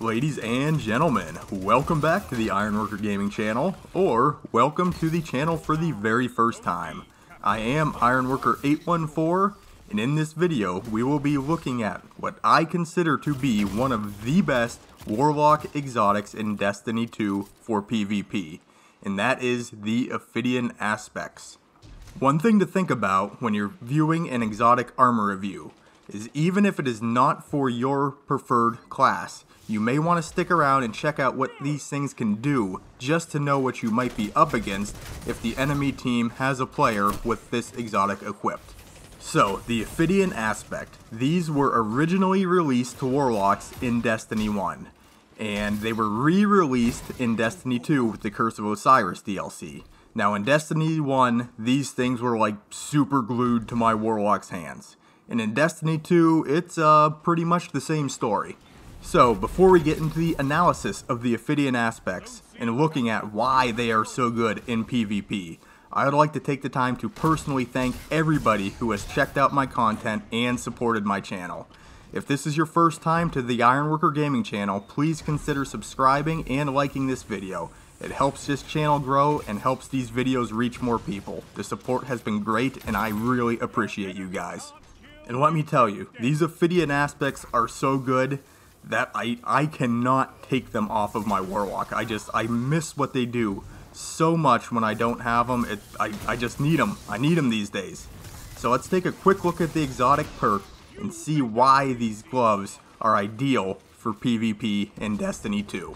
Ladies and gentlemen, welcome back to the Ironworker Gaming channel, or welcome to the channel for the very first time. I am Ironworker814, and in this video we will be looking at what I consider to be one of the best Warlock exotics in Destiny 2 for PvP, and that is the Ophidian Aspects. One thing to think about when you're viewing an exotic armor review is even if it is not for your preferred class, you may want to stick around and check out what these things can do just to know what you might be up against if the enemy team has a player with this exotic equipped. So, the Ophidian Aspect. These were originally released to Warlocks in Destiny 1, and they were re-released in Destiny 2 with the Curse of Osiris DLC. Now in Destiny 1, these things were like super glued to my Warlock's hands. And in Destiny 2, it's pretty much the same story. So, before we get into the analysis of the Ophidian Aspects and looking at why they are so good in PvP, I would like to take the time to personally thank everybody who has checked out my content and supported my channel. If this is your first time to the Ironworker Gaming channel, please consider subscribing and liking this video. It helps this channel grow and helps these videos reach more people. The support has been great and I really appreciate you guys. And let me tell you, these Ophidian Aspects are so good that I cannot take them off of my Warlock. I miss what they do so much when I don't have them. I just need them. I need them these days. So let's take a quick look at the exotic perk and see why these gloves are ideal for PvP in Destiny 2.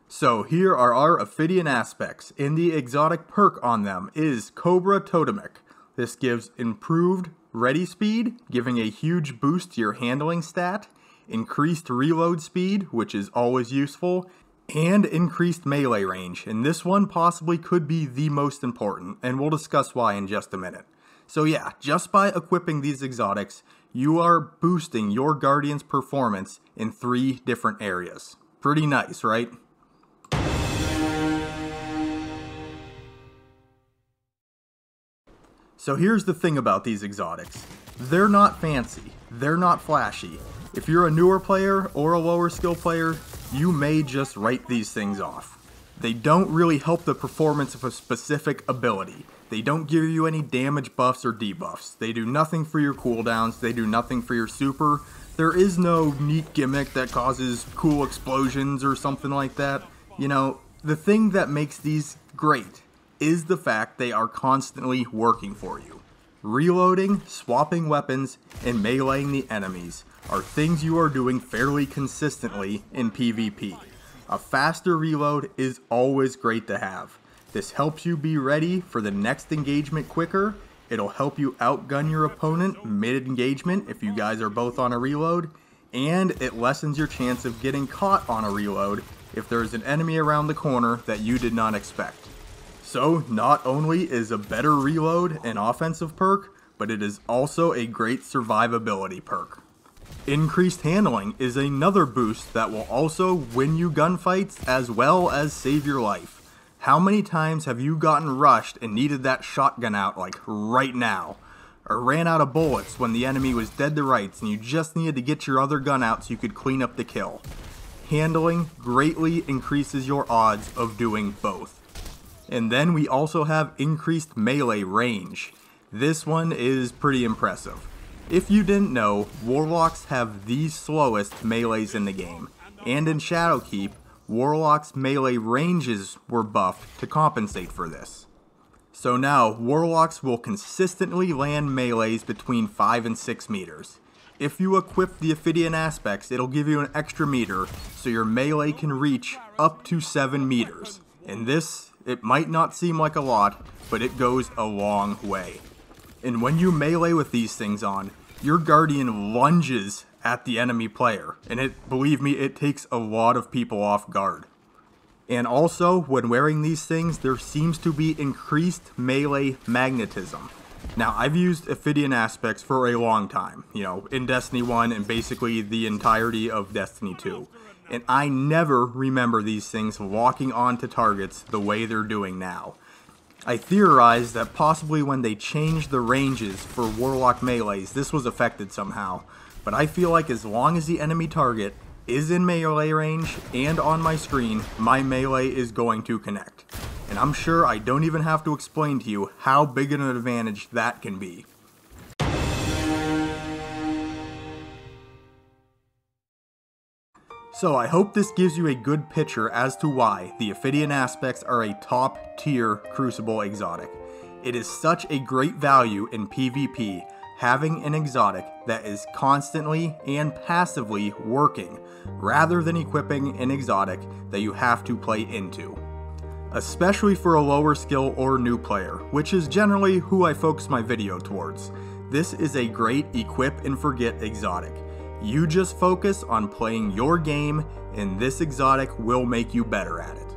So here are our Ophidian Aspects, and the exotic perk on them is Cobra Totemic. This gives improved ready speed, giving a huge boost to your handling stat, increased reload speed, which is always useful, and increased melee range, and this one possibly could be the most important, and we'll discuss why in just a minute. So yeah, just by equipping these exotics, you are boosting your Guardian's performance in 3 different areas. Pretty nice, right? So here's the thing about these exotics. They're not fancy, they're not flashy. If you're a newer player or a lower skill player, you may just write these things off. They don't really help the performance of a specific ability. They don't give you any damage buffs or debuffs. They do nothing for your cooldowns, they do nothing for your super. There is no neat gimmick that causes cool explosions or something like that. You know, the thing that makes these great is the fact they are constantly working for you. Reloading, swapping weapons, and meleeing the enemies are things you are doing fairly consistently in PvP. A faster reload is always great to have. This helps you be ready for the next engagement quicker. It'll help you outgun your opponent mid-engagement if you guys are both on a reload, and it lessens your chance of getting caught on a reload if there's an enemy around the corner that you did not expect. So, not only is a better reload an offensive perk, but it is also a great survivability perk. Increased handling is another boost that will also win you gunfights as well as save your life. How many times have you gotten rushed and needed that shotgun out like right now? Or ran out of bullets when the enemy was dead to rights and you just needed to get your other gun out so you could clean up the kill? Handling greatly increases your odds of doing both. And then we also have increased melee range. This one is pretty impressive. If you didn't know, Warlocks have the slowest melees in the game, and in Shadowkeep, Warlocks' melee ranges were buffed to compensate for this. So now, Warlocks will consistently land melees between 5 and 6 meters. If you equip the Ophidian Aspects, it'll give you an extra meter, so your melee can reach up to 7 meters. And this, it might not seem like a lot, but it goes a long way. And when you melee with these things on, your Guardian lunges at the enemy player, and believe me, it takes a lot of people off guard. And also, when wearing these things, there seems to be increased melee magnetism. Now, I've used Ophidian Aspects for a long time, you know, in Destiny 1 and basically the entirety of Destiny 2. And I never remember these things locking onto targets the way they're doing now. I theorized that possibly when they changed the ranges for Warlock melees, this was affected somehow, but I feel like as long as the enemy target is in melee range and on my screen, my melee is going to connect. And I'm sure I don't even have to explain to you how big an advantage that can be. So I hope this gives you a good picture as to why the Ophidian Aspects are a top tier Crucible exotic. It is such a great value in PvP having an exotic that is constantly and passively working, rather than equipping an exotic that you have to play into. Especially for a lower skill or new player, which is generally who I focus my video towards. This is a great equip and forget exotic. You just focus on playing your game, and this exotic will make you better at it.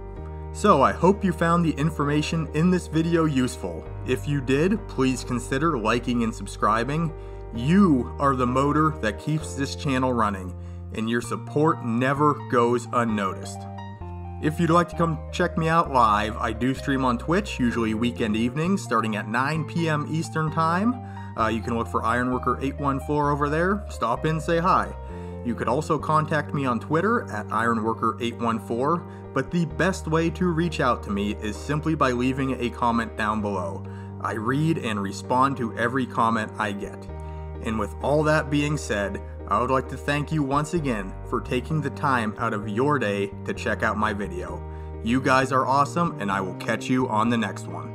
So I hope you found the information in this video useful. If you did, please consider liking and subscribing. You are the motor that keeps this channel running, and your support never goes unnoticed. If you'd like to come check me out live, I do stream on Twitch, usually weekend evenings, starting at 9 p.m. Eastern Time. You can look for Ironworker814 over there. Stop in, say hi. You could also contact me on Twitter at Ironworker814, but the best way to reach out to me is simply by leaving a comment down below. I read and respond to every comment I get. And with all that being said, I would like to thank you once again for taking the time out of your day to check out my video. You guys are awesome, and I will catch you on the next one.